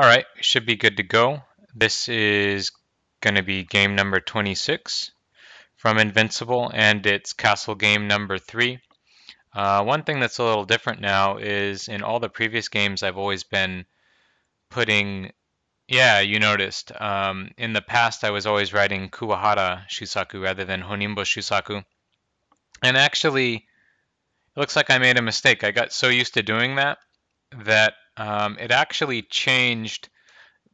All right, we should be good to go. This is going to be game number 26 from Invincible, and it's castle game number 3. One thing that's a little different now is in all the previous games I've always been putting, yeah, you noticed. In the past I was always writing Kuwahara Shusaku rather than Honimbo Shusaku. And actually, it looks like I made a mistake. I got so used to doing that it actually changed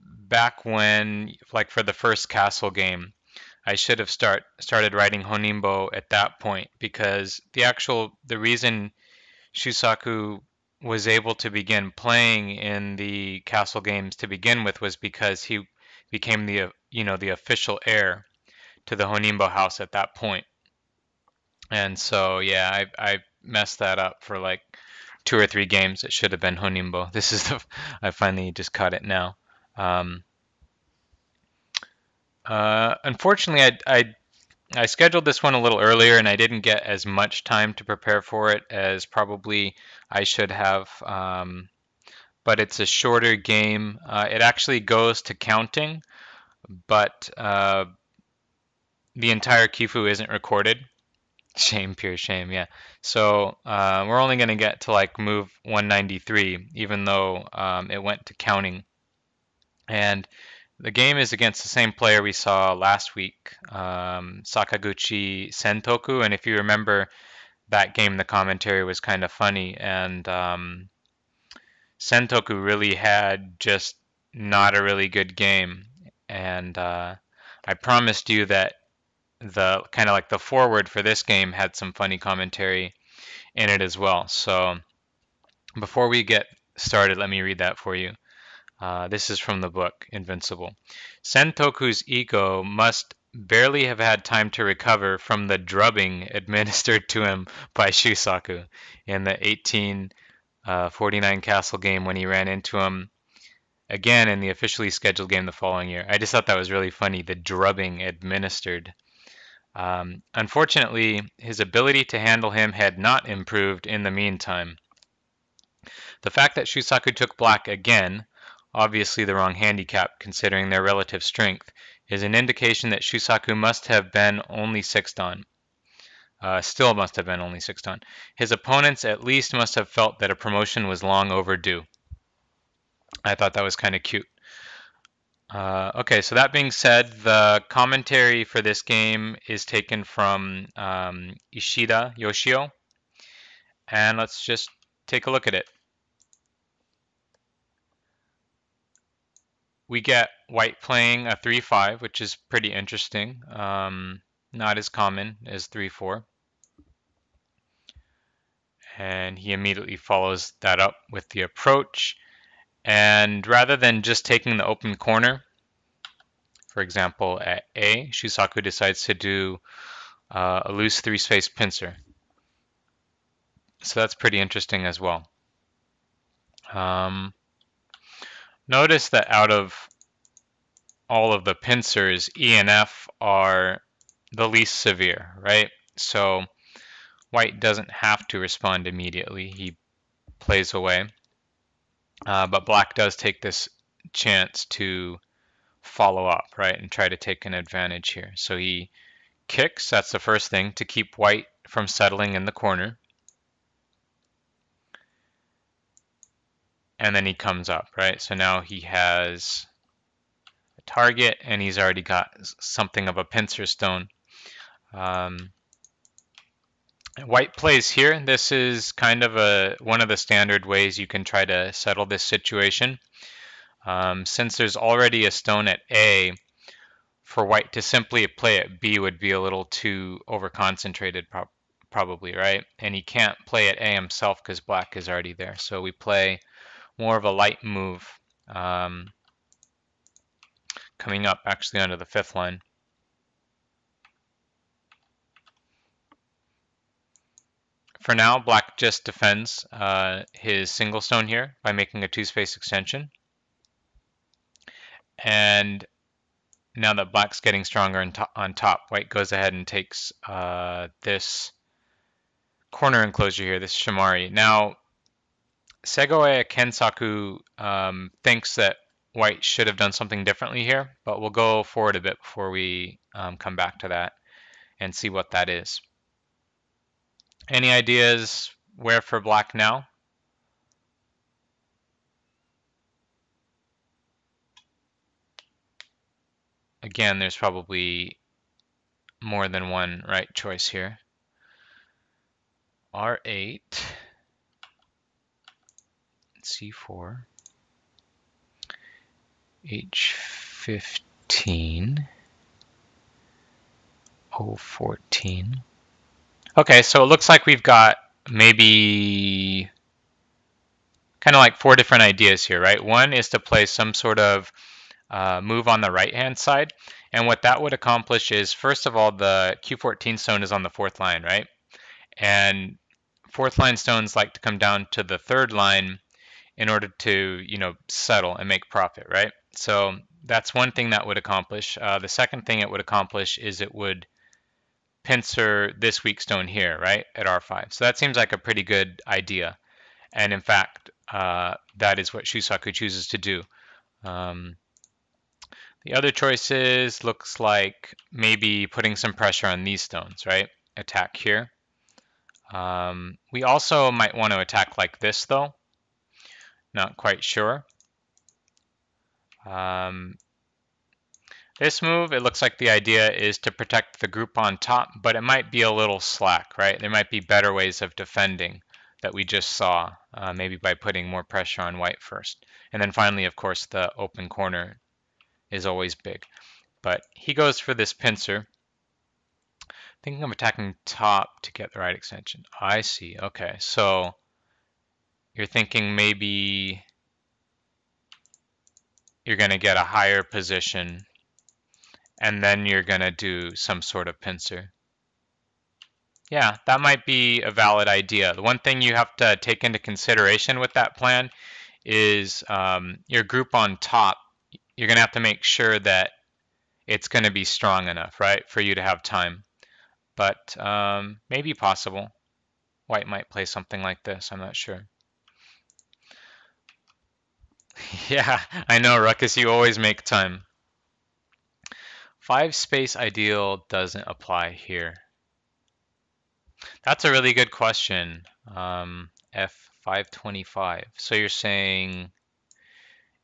back when, like for the first castle game, I should have started writing Honimbo at that point because the reason Shusaku was able to begin playing in the castle games to begin with was because he became the official heir to the Honimbo house at that point. And so yeah, I messed that up for like 2 or 3 games. It should have been Honimbo. I finally just caught it now. Um, Unfortunately, I scheduled this one a little earlier, and I didn't get as much time to prepare for it as probably I should have. But it's a shorter game. It actually goes to counting, but the entire Kifu isn't recorded. Shame, pure shame, yeah. So we're only going to get to like move 193, even though it went to counting. And the game is against the same player we saw last week, Sakaguchi Sentoku. And if you remember that game, the commentary was kind of funny. And Sentoku really had just not a really good game. And I promised you that the kind of like the forward for this game had some funny commentary in it as well. So before we get started, let me read that for you. This is from the book Invincible. Sentoku's ego must barely have had time to recover from the drubbing administered to him by Shusaku in the 1849 castle game when he ran into him again in the officially scheduled game the following year. I just thought that was really funny, the drubbing administered. Unfortunately, his ability to handle him had not improved in the meantime. The fact that Shusaku took black again, obviously the wrong handicap considering their relative strength, is an indication that Shusaku must have been only 6 on. Still must have been only 6 on. His opponents at least must have felt that a promotion was long overdue. I thought that was kind of cute. Okay, so that being said, the commentary for this game is taken from Ishida Yoshio, and let's just take a look at it. We get white playing a 3-5, which is pretty interesting. Not as common as 3-4. And he immediately follows that up with the approach. And rather than just taking the open corner, for example, at A, Shusaku decides to do a loose 3-space pincer. So that's pretty interesting as well. Notice that out of all of the pincers, E and F are the least severe, right? So white doesn't have to respond immediately. He plays away. But black does take this chance to follow up, right, and try to take an advantage here. So he kicks, that's the first thing, to keep white from settling in the corner. And then he comes up, right? So now he has a target, and he's already got something of a pincer stone. White plays here. This is kind of one of the standard ways you can try to settle this situation. Since there's already a stone at A, for white to simply play at B would be a little too overconcentrated, probably, right? And he can't play at A himself because black is already there. So we play more of a light move coming up actually onto the 5th line. For now, black just defends his single stone here by making a 2-space extension. And now that black's getting stronger on top, white goes ahead and takes this corner enclosure here, this Shimari. Now, Segoe Kensaku thinks that white should have done something differently here, but we'll go forward a bit before we come back to that and see what that is. Any ideas where for black now? Again, there's probably more than one right choice here. R8, C4, H15, O14. Okay, so it looks like we've got maybe kind of like 4 different ideas here, right? One is to play some sort of move on the right-hand side. And what that would accomplish is, first of all, the Q14 stone is on the 4th line, right? And 4th line stones like to come down to the 3rd line in order to, settle and make profit, right? So that's one thing that would accomplish. The second thing it would accomplish is it would pincer this weak stone here, right, at R5. So that seems like a pretty good idea. And in fact, that is what Shusaku chooses to do. The other choices looks like maybe putting some pressure on these stones, right? Attack here. We also might want to attack like this, though. Not quite sure. This move, it looks like the idea is to protect the group on top, but it might be a little slack, right? There might be better ways of defending that we just saw, maybe by putting more pressure on white first. And then finally, of course, the open corner is always big. But he goes for this pincer. Thinking of attacking top to get the right extension. I see. Okay, so you're thinking maybe you're going to get a higher position and then you're going to do some sort of pincer. Yeah, that might be a valid idea. The one thing you have to take into consideration with that plan is your group on top. You're going to have to make sure that it's going to be strong enough, right, for you to have time. But maybe possible. White might play something like this. I'm not sure. Yeah, I know, Ruckus, you always make time. 5 space ideal doesn't apply here. That's a really good question. F525. So you're saying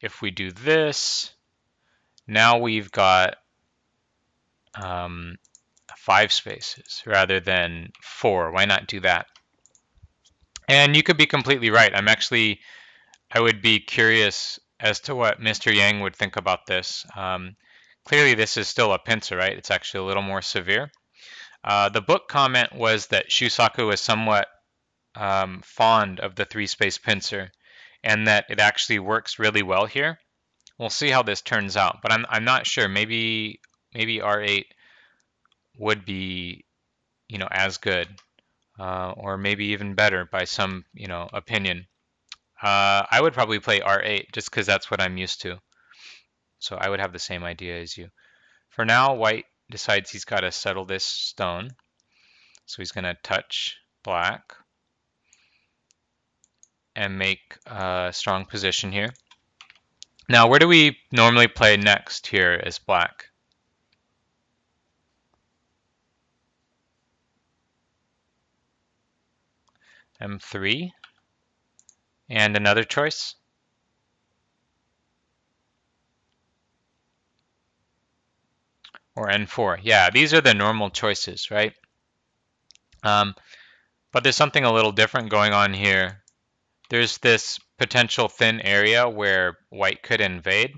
if we do this, now we've got 5 spaces rather than 4. Why not do that? And you could be completely right. I would be curious as to what Mr. Yang would think about this. Clearly, this is still a pincer, right? It's actually a little more severe. The book comment was that Shusaku was somewhat fond of the 3-space pincer, and that it actually works really well here. We'll see how this turns out, but I'm not sure. Maybe R8 would be as good, or maybe even better by some opinion. I would probably play R8 just because that's what I'm used to. So I would have the same idea as you. For now, white decides he's got to settle this stone. So he's going to touch black and make a strong position here. Now, where do we normally play next here as black? M3. And another choice? Or N4. Yeah, these are the normal choices, right? But there's something a little different going on here. There's this potential thin area where white could invade.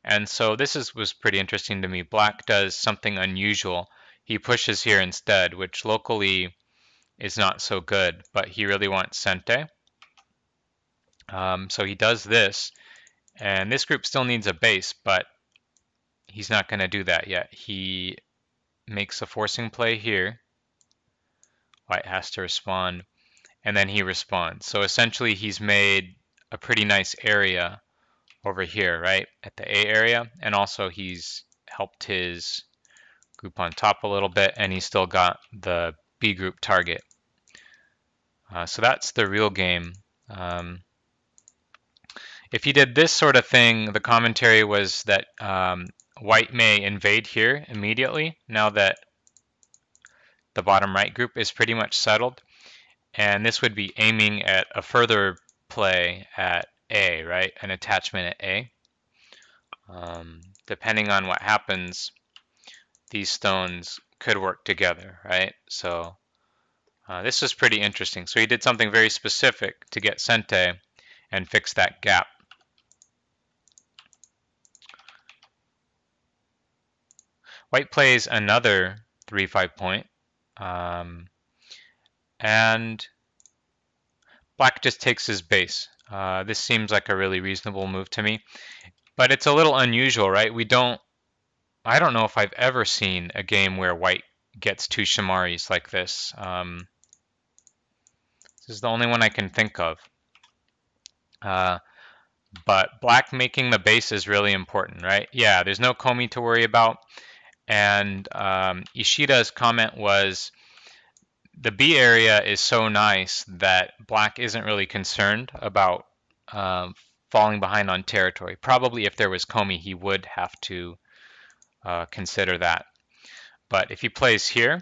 And so this was pretty interesting to me. Black does something unusual. He pushes here instead, which locally is not so good, but he really wants Sente. So he does this, and this group still needs a base, but he's not going to do that yet. He makes a forcing play here. White has to respond, and then he responds. So essentially he's made a pretty nice area over here, right, at the A area, and also he's helped his group on top a little bit, and he's still got the B group target. So that's the real game. If he did this sort of thing, the commentary was that white may invade here immediately, now that the bottom right group is pretty much settled. And this would be aiming at a further play at A, right? An attachment at A. Depending on what happens, these stones could work together, right? So this was pretty interesting. So he did something very specific to get Sente and fix that gap. White plays another 3-5 point. And black just takes his base. This seems like a really reasonable move to me. But it's a little unusual, right? I don't know if I've ever seen a game where white gets two Shamaris like this. This is the only one I can think of. But black making the base is really important, right? Yeah, there's no Komi to worry about. And Ishida's comment was, the B area is so nice that black isn't really concerned about falling behind on territory. Probably if there was Komi, he would have to consider that. But if he plays here,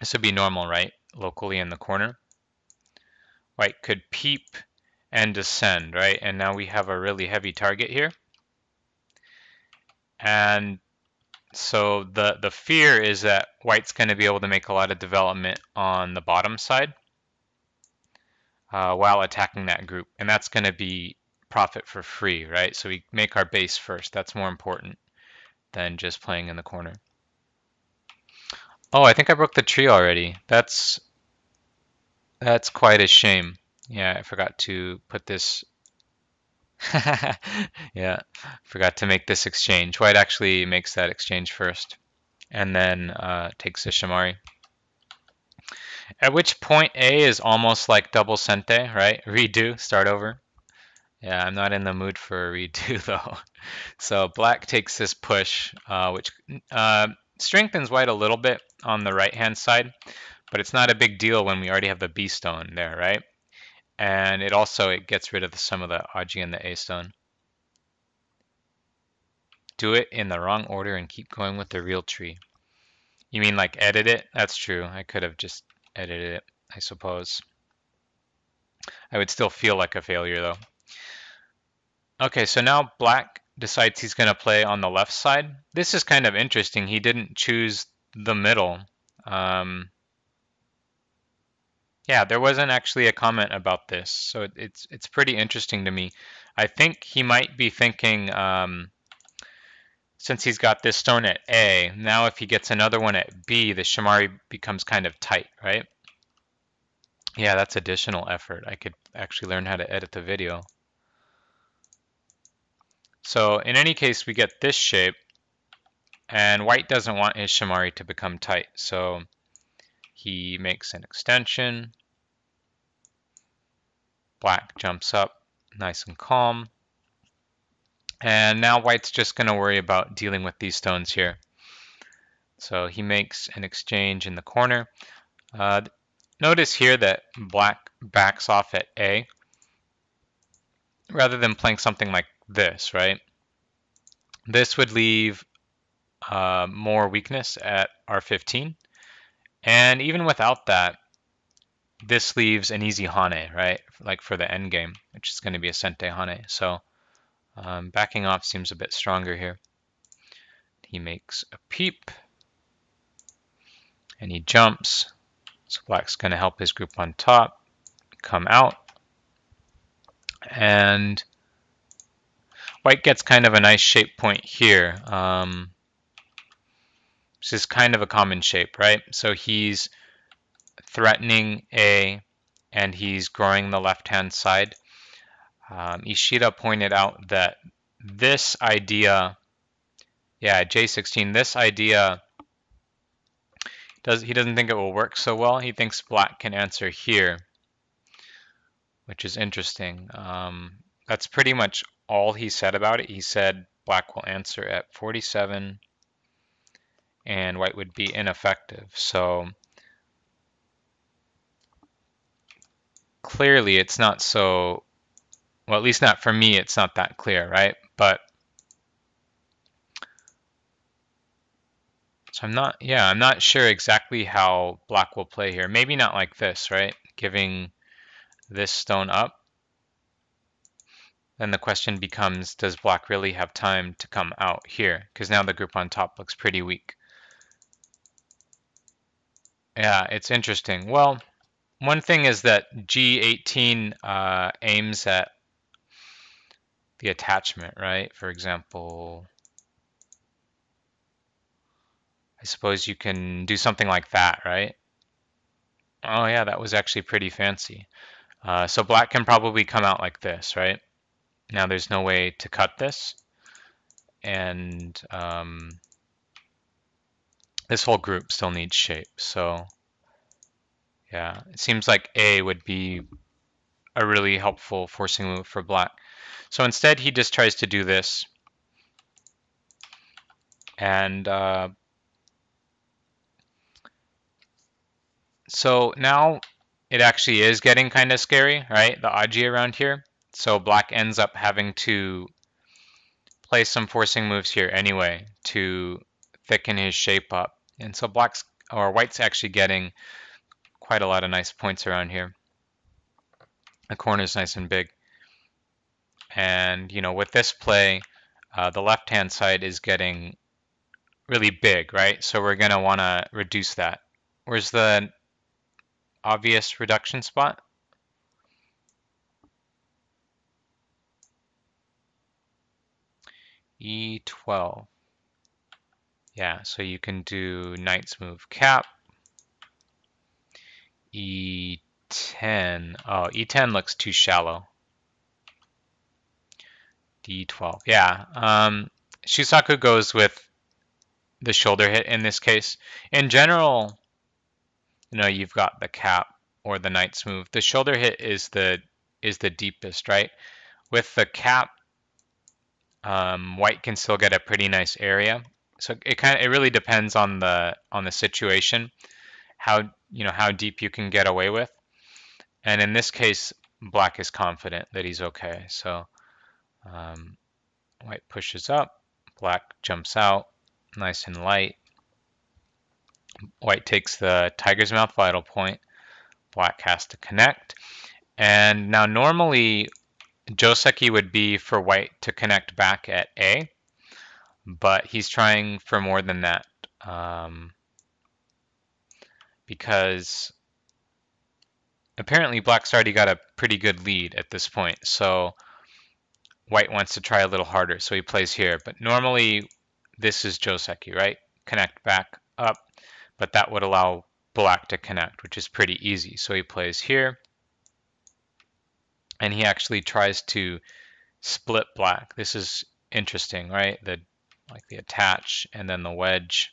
this would be normal, right? Locally in the corner. White could peep and descend, right? And now we have a really heavy target here. And so the fear is that white's going to be able to make a lot of development on the bottom side while attacking that group. And that's going to be profit for free, right? So we make our base first. That's more important than just playing in the corner. Oh, I think I broke the tree already. That's quite a shame. Yeah, I forgot to put this. Yeah, forgot to make this exchange. White actually makes that exchange first and then takes the Shamari. At which point A is almost like double Sente, right? Redo, start over. Yeah, I'm not in the mood for a redo though. So black takes this push, which strengthens white a little bit on the right-hand side, but it's not a big deal when we already have the B stone there, right? And it gets rid of some of the Aji and the A stone. Do it in the wrong order and keep going with the real tree. You mean like edit it? That's true. I could have just edited it, I suppose. I would still feel like a failure though. Okay, so now black decides he's going to play on the left side. This is kind of interesting. He didn't choose the middle. Yeah, there wasn't actually a comment about this, so it's pretty interesting to me. I think he might be thinking, since he's got this stone at A, now if he gets another one at B, the Shamari becomes kind of tight, right? Yeah, that's additional effort. I could actually learn how to edit the video. So in any case, we get this shape, and white doesn't want his Shamari to become tight, so he makes an extension. Black jumps up, nice and calm. And now white's just going to worry about dealing with these stones here. So he makes an exchange in the corner. Notice here that black backs off at A rather than playing something like this, right? This would leave more weakness at R15. And even without that, this leaves an easy Hane, right? Like for the endgame, which is going to be a Sente Hane. So backing off seems a bit stronger here. He makes a peep. And he jumps. So black's going to help his group on top come out. And white gets kind of a nice shape point here. This is kind of a common shape, right? So he's threatening A, and he's growing the left-hand side. Ishida pointed out that this idea, yeah, J16, this idea, he doesn't think it will work so well. He thinks black can answer here, which is interesting. That's pretty much all he said about it. He said black will answer at 47 and white would be ineffective. So clearly it's not so Well, at least not for me, it's not that clear, right? But so I'm not sure exactly how black will play here. Maybe not like this, right? Giving this stone up. Then the question becomes, does black really have time to come out here? Because now the group on top looks pretty weak. Yeah, it's interesting. Well, one thing is that G18 aims at the attachment, right? For example, I suppose you can do something like that, right? Oh yeah, that was actually pretty fancy. So black can probably come out like this, right? Now there's no way to cut this, and this whole group still needs shape. So yeah, it seems like A would be a really helpful forcing move for black. So instead he just tries to do this, and so now it actually is getting kind of scary, right? The Aji around here. So black ends up having to play some forcing moves here anyway to thicken his shape up. And so black's or white's actually getting quite a lot of nice points around here. The corner's nice and big. And with this play, the left-hand side is getting really big, right? So we're gonna want to reduce that. Where's the obvious reduction spot? E12. Yeah, so you can do knight's move cap. E10. Oh, E10 looks too shallow. D12. Yeah. Shusaku goes with the shoulder hit in this case. In general, you've got the cap or the knight's move. The shoulder hit is the deepest, right? With the cap, white can still get a pretty nice area. So it really depends on the situation, how deep you can get away with. And in this case, black is confident that he's okay. So white pushes up, black jumps out, nice and light. White takes the tiger's mouth vital point. Black has to connect. And now normally Joseki would be for white to connect back at A, but he's trying for more than that because apparently black's already got a pretty good lead at this point. So white wants to try a little harder, so he plays here. But normally this is Joseki, right? Connect back up, but that would allow black to connect, which is pretty easy. So he plays here, and he actually tries to split black. This is interesting, right? The attach and then the wedge.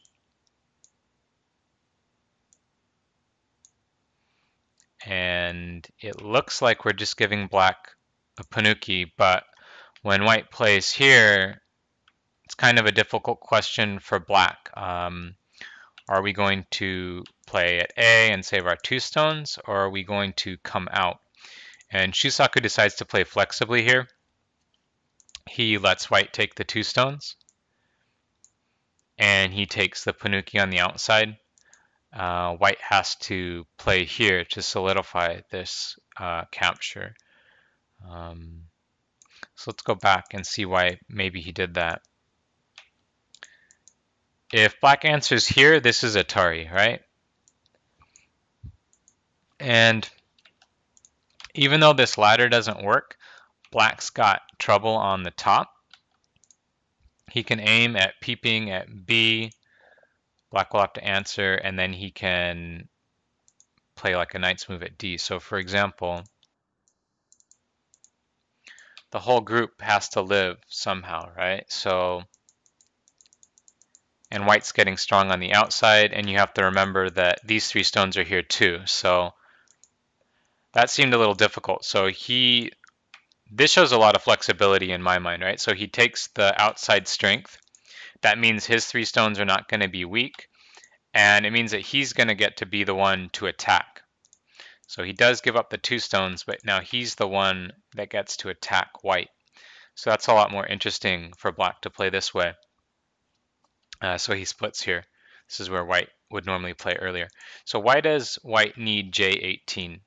And it looks like we're just giving black a panuki, but when white plays here, it's kind of a difficult question for black. Are we going to play at A and save our 2 stones, or are we going to come out? And Shusaku decides to play flexibly here. He lets white take the 2 stones, and he takes the panuki on the outside. White has to play here to solidify this capture. So let's go back and see why maybe he did that. If black answers here, this is Atari, right? And even though this ladder doesn't work, black's got trouble on the top. He can aim at peeping at B. Black will have to answer, and then he can play like a knight's move at D. So for example, the whole group has to live somehow, right? So, and white's getting strong on the outside, and you have to remember that these 3 stones are here too. So that seemed a little difficult. So this shows a lot of flexibility in my mind, right? So he takes the outside strength. That means his 3 stones are not going to be weak, and it means that he's going to get to be the one to attack. So he does give up the 2 stones, but now he's the one that gets to attack white. So that's a lot more interesting for black to play this way. So he splits here. This is where white would normally play earlier. So why does white need J18?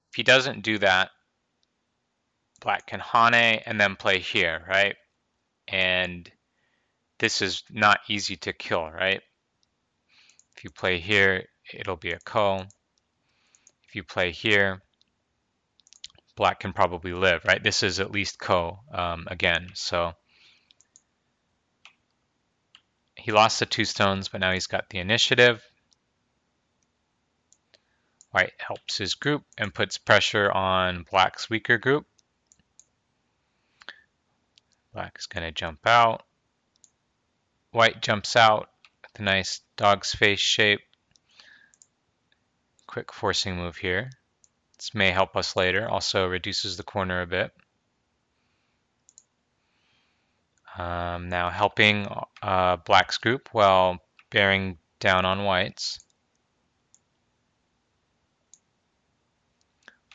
If he doesn't do that, black can Hane and then play here, right? And this is not easy to kill, right? If you play here, it'll be a ko. If you play here, black can probably live, right? This is at least ko again. So he lost the 2 stones, but now he's got the initiative. White helps his group and puts pressure on black's weaker group. Black is going to jump out. White jumps out with a nice dog's face shape. Quick forcing move here. This may help us later. Also reduces the corner a bit. Now helping black's group while bearing down on white's.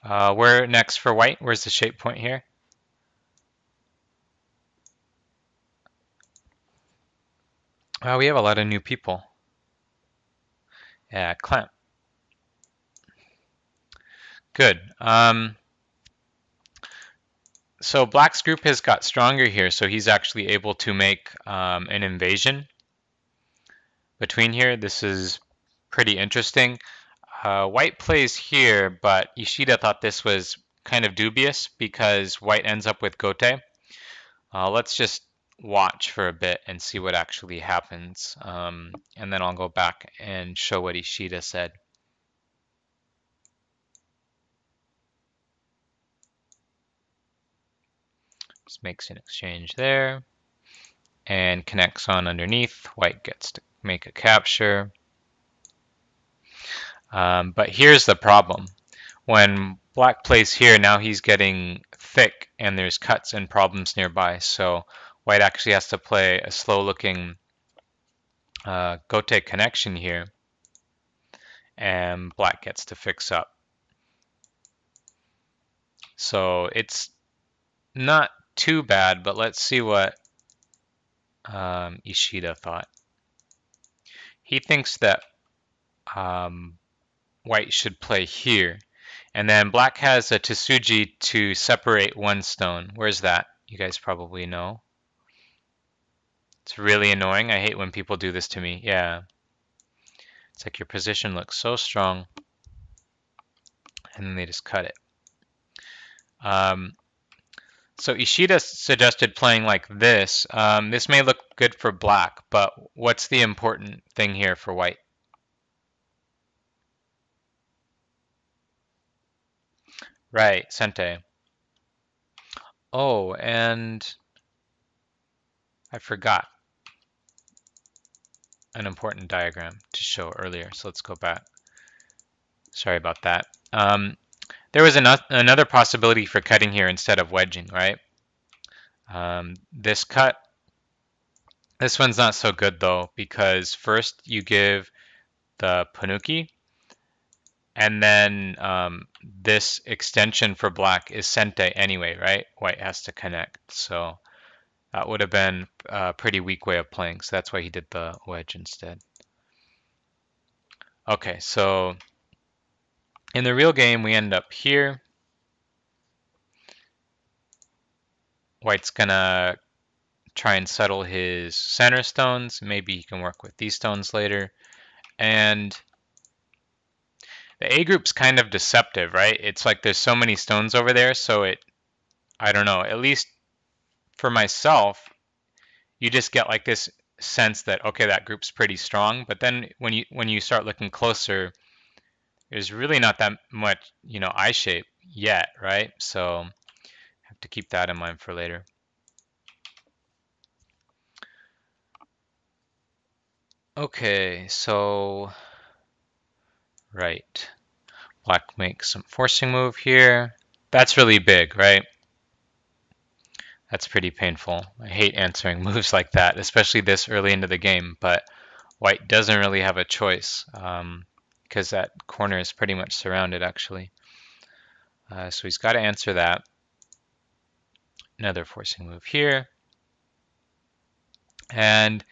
Where next for white? Where's the shape point here? We have a lot of new people. Yeah, clamp. Good. So black's group has got stronger here, so he's actually able to make an invasion between here. This is pretty interesting. White plays here, but Ishida thought this was kind of dubious because white ends up with Gote. Let's just watch for a bit and see what actually happens. And then I'll go back and show what Ishida said. Just makes an exchange there and connects on underneath. White gets to make a capture. But here's the problem. When black plays here, now he's getting thick and there's cuts and problems nearby. So white actually has to play a slow-looking Gote connection here, and black gets to fix up. So it's not too bad, but let's see what Ishida thought. He thinks that white should play here. And then black has a Tsuji to separate 1 stone. Where's that? You guys probably know. It's really annoying. I hate when people do this to me. Yeah. It's like your position looks so strong, and then they just cut it. So Ishida suggested playing like this. This may look good for black, but what's the important thing here for white? Right, Sente. Oh, and I forgot an important diagram to show earlier, so let's go back. Sorry about that. There was another possibility for cutting here instead of wedging, right? This cut, this one's not so good though, because first you give the Panuki, and then this extension for black is Sente anyway, right? White has to connect, so that would have been a pretty weak way of playing, so that's why he did the wedge instead. Okay, so in the real game, we end up here. White's gonna try and settle his center stones. Maybe he can work with these stones later. And the A group's kind of deceptive, right? It's like there's so many stones over there, so I don't know, at least for myself, you just get like this sense that, okay, that group's pretty strong. But then when you start looking closer, there's really not that much, eye shape yet, right? So I have to keep that in mind for later. Okay, so right. Black makes some forcing move here. That's really big, right? That's pretty painful. I hate answering moves like that, especially this early into the game, but white doesn't really have a choice. because that corner is pretty much surrounded, actually. So he's got to answer that. Another forcing move here. And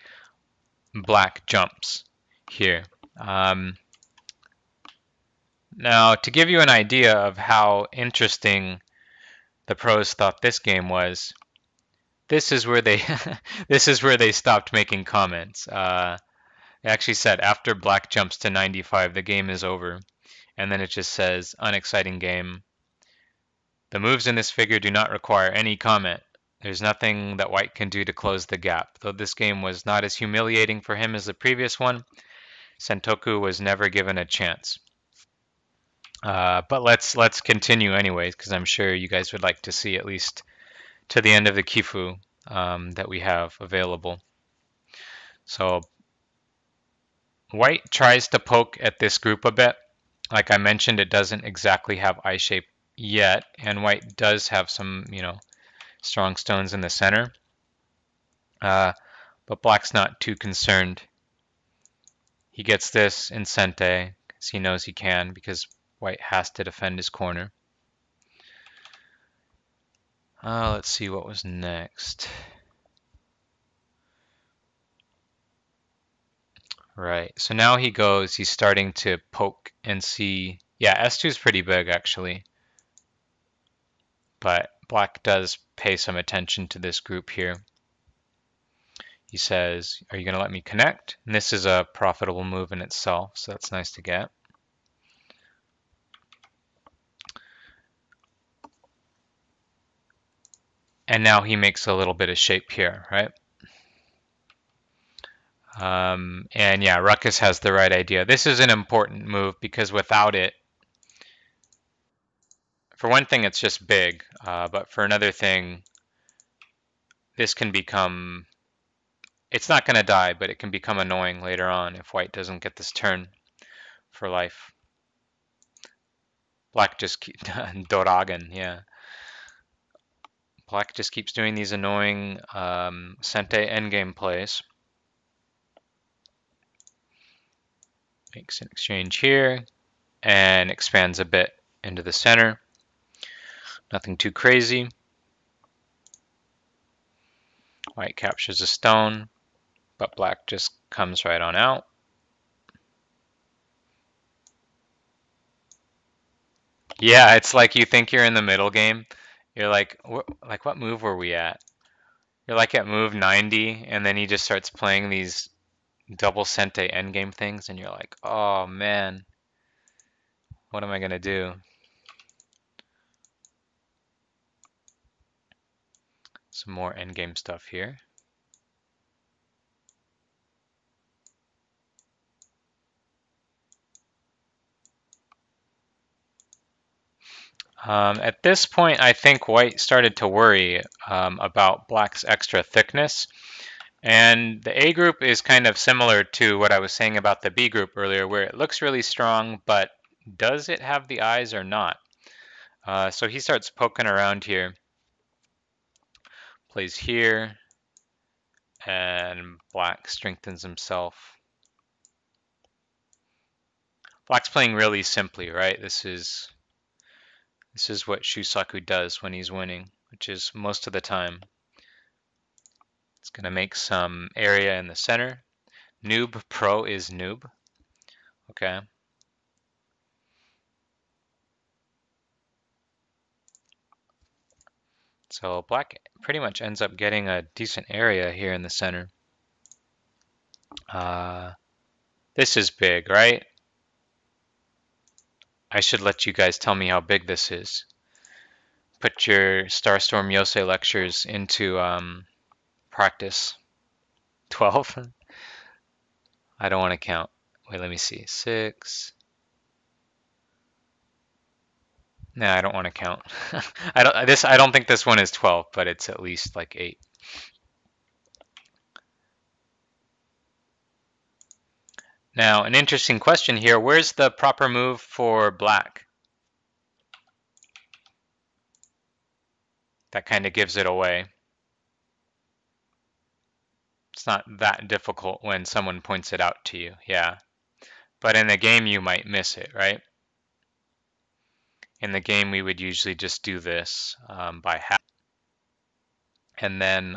black jumps here. Now, to give you an idea of how interesting the pros thought this game was, this is where they this is where they stopped making comments. They actually said after black jumps to 95, the game is over, and then it just says unexciting game. The moves in this figure do not require any comment. There's nothing that white can do to close the gap. Though this game was not as humiliating for him as the previous one, Sentoku was never given a chance. But let's continue anyways, because I'm sure you guys would like to see at least to the end of the Kifu that we have available. So white tries to poke at this group a bit. Like I mentioned, it doesn't exactly have eye shape yet, and white does have some, strong stones in the center. But black's not too concerned. He gets this in Sente, because he knows he can, because white has to defend his corner. Let's see what was next. Right, so now he's starting to poke and see. Yeah, S2 is pretty big, actually. But black does pay some attention to this group here. He says, are you going to let me connect? And this is a profitable move in itself, so that's nice to get. And now he makes a little bit of shape here, right? And yeah, Ruckus has the right idea. This is an important move because without it, for one thing, it's just big. But for another thing, this can become, it's not going to die, but it can become annoying later on if white doesn't get this turn for life. Black just keeps, Doragan, yeah. Black just keeps doing these annoying Sente endgame plays. Makes an exchange here and expands a bit into the center. Nothing too crazy. White captures a stone, but black just comes right on out. Yeah, it's like you think you're in the middle game. You're like what move were we at? You're like at move 90, and then he just starts playing these double Sente endgame things, and you're like, oh man, what am I gonna do? Some more endgame stuff here. At this point, I think white started to worry about black's extra thickness. And the A group is kind of similar to what I was saying about the B group earlier, where it looks really strong, but does it have the eyes or not? So he starts poking around here, plays here, and black strengthens himself. Black's playing really simply, right? This is what Shusaku does when he's winning, which is most of the time. It's going to make some area in the center. Noob Pro is noob. Okay. So black pretty much ends up getting a decent area here in the center. This is big, right? I should let you guys tell me how big this is. Put your Starstorm Yosei lectures into practice. 12? I don't want to count. Wait, let me see. 6. Nah, I don't want to count. I don't think this one is 12, but it's at least like 8. Now, an interesting question here. Where's the proper move for black? That kind of gives it away. It's not that difficult when someone points it out to you. Yeah. But in the game, you might miss it, right? In the game, we would usually just do this by half. And then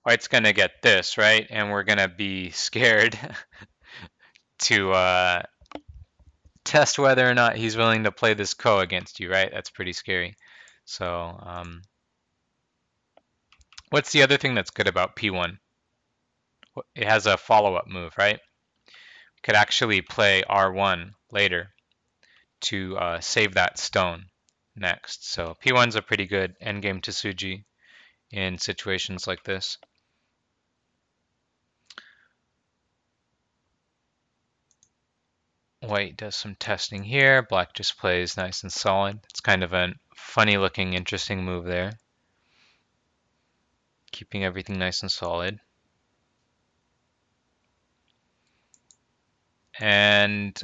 White's going to get this, right? And we're going to be scared to test whether or not he's willing to play this ko against you, right? That's pretty scary. So what's the other thing that's good about P1? It has a follow-up move, right? Could actually play R1 later to save that stone next. So P1's a pretty good endgame Tsuji in situations like this. White does some testing here. Black just plays nice and solid. It's kind of a funny looking, interesting move there. Keeping everything nice and solid. And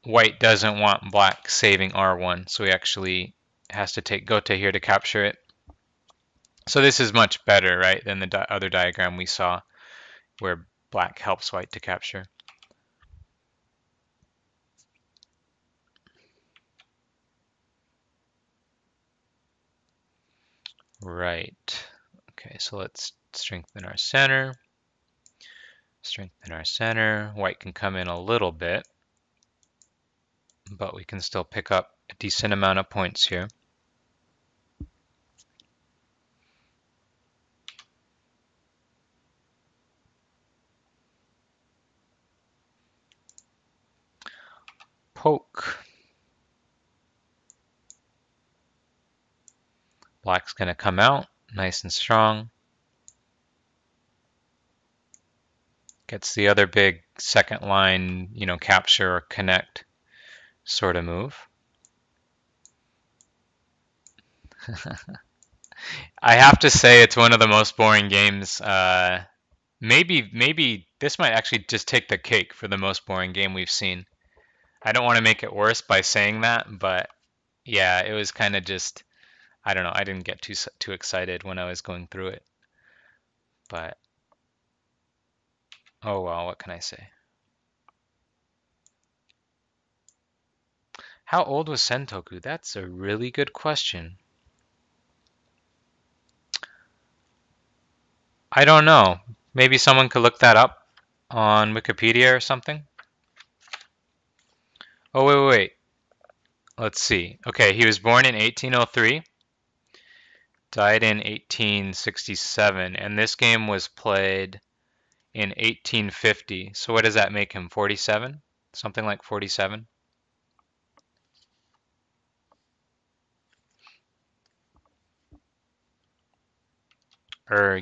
White doesn't want black saving R1, so he actually has to take Gote here to capture it. So this is much better, right, than the other diagram we saw where black helps white to capture. Right. Okay, so let's strengthen our center. Strengthen our center. White can come in a little bit, but we can still pick up a decent amount of points here. Poke. Black's going to come out nice and strong. Gets the other big second line, capture or connect sort of move. I have to say it's one of the most boring games. Maybe this might actually just take the cake for the most boring game we've seen. I don't want to make it worse by saying that, but yeah, it was kind of just, I don't know, I didn't get too excited when I was going through it. But oh well, what can I say? How old was Sentoku? That's a really good question. I don't know. Maybe someone could look that up on Wikipedia or something. Oh, wait. Let's see. Okay, he was born in 1803, died in 1867, and this game was played in 1850. So what does that make him? 47? Something like 47?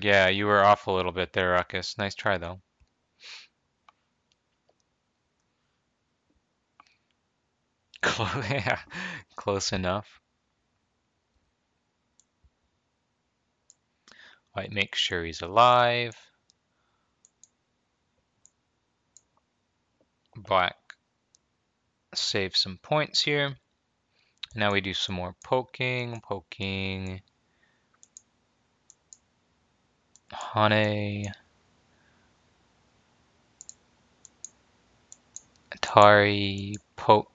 Yeah, you were off a little bit there, Ruckus. Nice try, though. Yeah, close enough. White makes sure he's alive. Black saves some points here. Now we do some more poking. Hane. Atari, poke.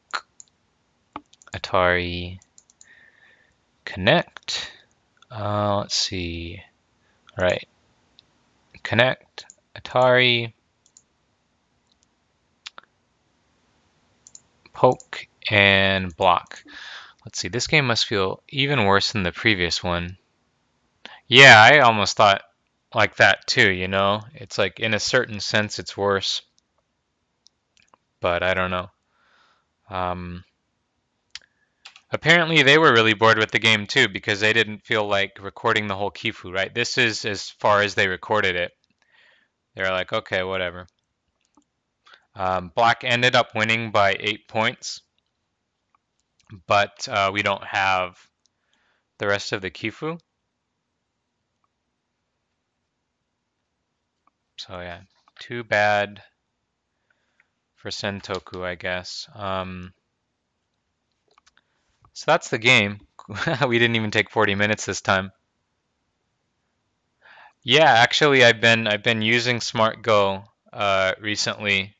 Atari, connect. Let's see. All right. Connect. Atari. Poke and block. Let's see. This game must feel even worse than the previous one. Yeah, I almost thought like that too, It's like in a certain sense it's worse, but I don't know. Apparently they were really bored with the game too because they didn't feel like recording the whole Kifu, right? This is as far as they recorded it. They're like, okay, whatever. Black ended up winning by 8 points, but we don't have the rest of the Kifu. So yeah, too bad for Sentoku, I guess. So that's the game. We didn't even take 40 minutes this time. Yeah, actually, I've been using Smart Go recently,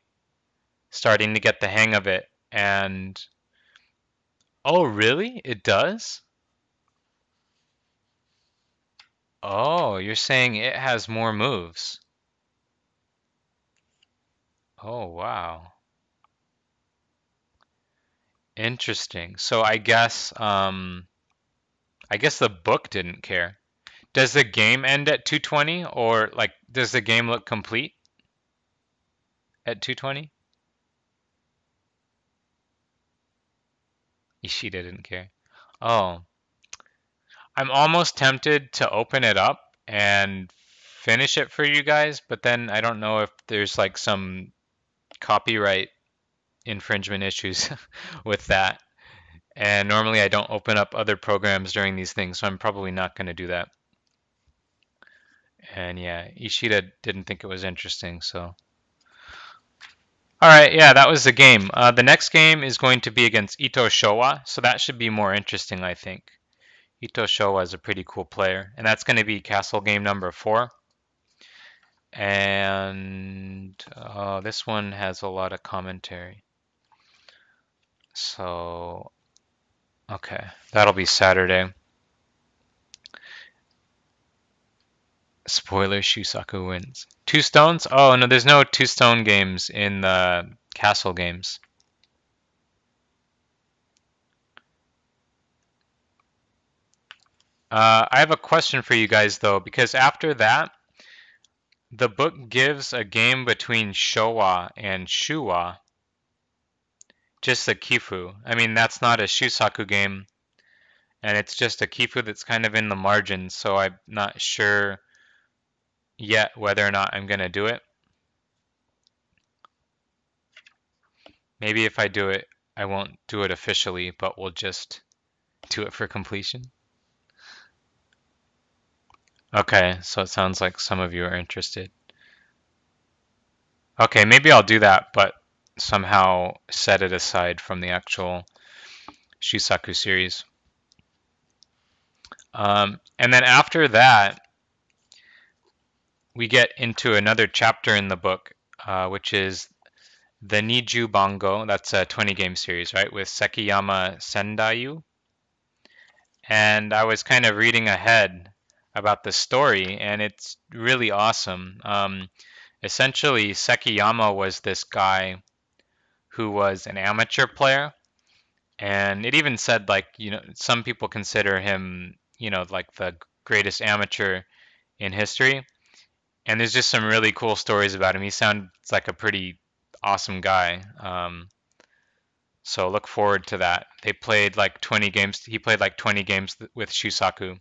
starting to get the hang of it. And oh, really? It does? Oh, you're saying it has more moves. Oh, wow. Interesting. So I guess the book didn't care. Does the game end at 220 or like does the game look complete at 220? Ishida didn't care. Oh, I'm almost tempted to open it up and finish it for you guys, but then I don't know if there's like some copyright infringement issues with that. And normally I don't open up other programs during these things, so I'm probably not going to do that. And yeah, Ishida didn't think it was interesting, so. All right, yeah, that was the game. The next game is going to be against Ito Showa, so that should be more interesting, I think. Ito Showa is a pretty cool player, and that's going to be castle game number 4. And this one has a lot of commentary. So, okay, that'll be Saturday. Spoiler, Shusaku wins. 2 stones? Oh, no, there's no 2 stone games in the castle games. I have a question for you guys, though, because after that, the book gives a game between Showa and Shuwa, just a Kifu. I mean, that's not a Shusaku game, and it's just a Kifu that's kind of in the margins, so I'm not sure yet whether or not I'm going to do it. Maybe if I do it, I won't do it officially, but we'll just do it for completion. Okay, so it sounds like some of you are interested. Okay, maybe I'll do that, but somehow set it aside from the actual Shusaku series. And then after that, we get into another chapter in the book, which is the Niju Bango. That's a 20 game series, right? With Sekiyama Sendayu. And I was kind of reading ahead about the story, and it's really awesome. Essentially, Sekiyama was this guy who was an amateur player, and it even said, like, some people consider him, like the greatest amateur in history. And there's just some really cool stories about him. He sounds like a pretty awesome guy. So look forward to that. They played like 20 games. He played like 20 games with Shusaku.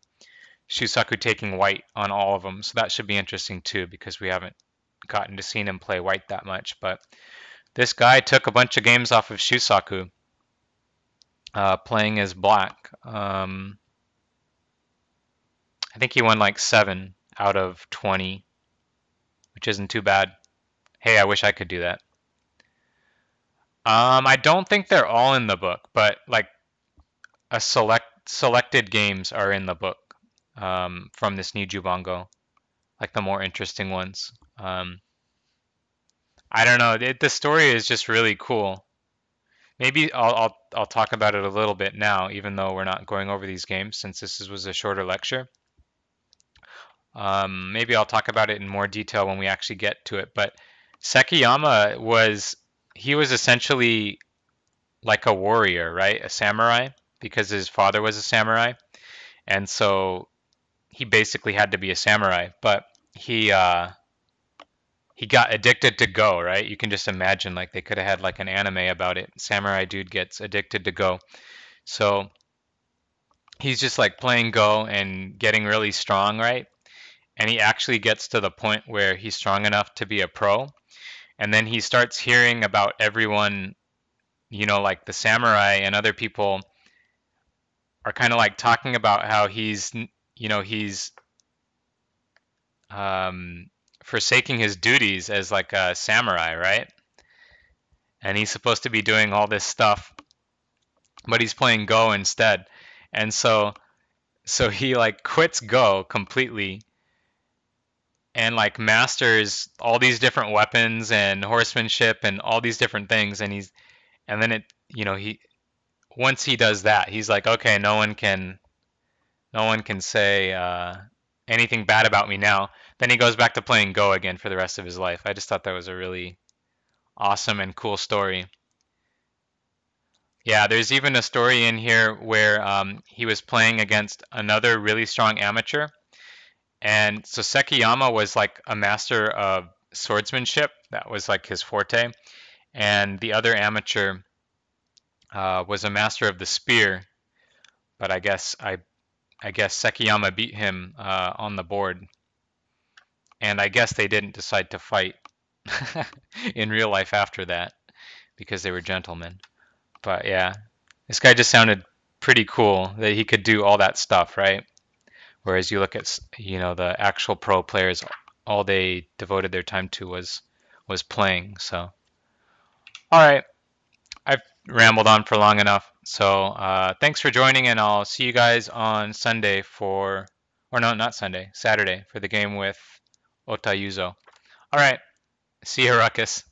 Shusaku taking white on all of them. So that should be interesting too, because we haven't gotten to see him play white that much. But this guy took a bunch of games off of Shusaku, playing as black. I think he won like 7 out of 20, which isn't too bad. Hey, I wish I could do that. I don't think they're all in the book, but like a selected games are in the book, from this new Jubango, like the more interesting ones. I don't know. The story is just really cool. Maybe I'll talk about it a little bit now, even though we're not going over these games since was a shorter lecture. Maybe I'll talk about it in more detail when we actually get to it. But Sekiyama he was essentially like a warrior, right? A samurai, because his father was a samurai, and so he basically had to be a samurai. But he got addicted to Go, right? You can just imagine, like, they could have had like an anime about it. Samurai dude gets addicted to Go. So he's just like playing Go and getting really strong, right? And he actually gets to the point where he's strong enough to be a pro. And then he starts hearing about everyone, like the samurai and other people are kind of like talking about how he's um, forsaking his duties as like a samurai, right? And he's supposed to be doing all this stuff, but he's playing Go instead. And so he like quits Go completely, and like masters all these different weapons and horsemanship and all these different things, and then he once he does that, he's like, okay, no one can say anything bad about me now. Then he goes back to playing Go again for the rest of his life. I just thought that was a really awesome and cool story. Yeah, there's even a story in here where he was playing against another really strong amateur. And so Sekiyama was like a master of swordsmanship. That was like his forte. And the other amateur was a master of the spear. But I guess Sekiyama beat him on the board. And I guess they didn't decide to fight in real life after that because they were gentlemen. But yeah, this guy just sounded pretty cool that he could do all that stuff, right? Whereas you look at the actual pro players, all they devoted their time to was playing. So all right, I've rambled on for long enough. So thanks for joining, and I'll see you guys on Sunday or no, not Sunday, Saturday for the game with Otayuzo. All right, see you, Ruckus.